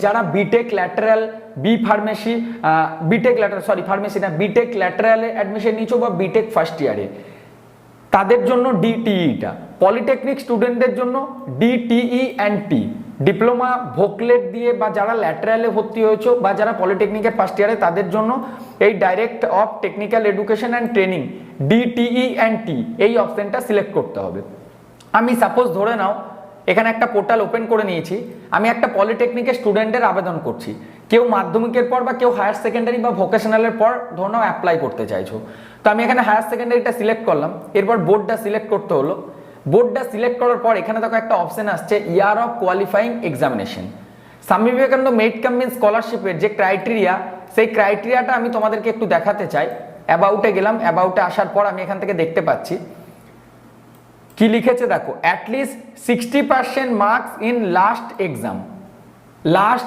যারা B Tech lateral B Tech ল্যাটারালে admission নিয়েছো বা বিটেক ফার্স্ট ইয়ারে, তাদের জন্য ডিটিইটা। পলিটেকনিক স্টুডেন্টদের জন্য ডিটিই অ্যান্ড টি, ডিপ্লোমা ভোকলেট দিয়ে বা যারা ল্যাটারালে ভর্তি হয়েছো বা যারা পলিটেকনিকের ফার্স্ট ইয়ারে, তাদের জন্য এই direct of technical education and training DTE and T এই অপশনটা সিলেক্ট করতে হবে। আমি সাপোজ ধরে নাও এখানে একটা পোর্টাল ওপেন করে নিয়েছি, আমি একটা পলিটেকনিকের স্টুডেন্টের আবেদন করছি, কেউ মাধ্যমিকের পর বা কেউ হায়ার সেকেন্ডারি বা ভোকেশনালের পর ধরে নাও অ্যাপ্লাই করতে চাইছো। তো আমি এখানে হায়ার সেকেন্ডারিটা সিলেক্ট করলাম, এরপর বোর্ডটা সিলেক্ট করতে হলো। বোর্ডটা সিলেক্ট করার পর এখানে দেখো একটা অপশন আসছে year of qualifying examination. Swami Vivekananda merit কাম্বিন স্কলারশিপের যে ক্রাইটেরিয়া, সেই ক্রাইটেরিয়াটা আমি তোমাদেরকে একটু দেখাতে চাই। অ্যাবাউটে গেলাম, অ্যাবাউটে আসার পর আমি এখান থেকে দেখতে পাচ্ছি কি লিখেছে দেখো, at least 60% marks in last exam. Last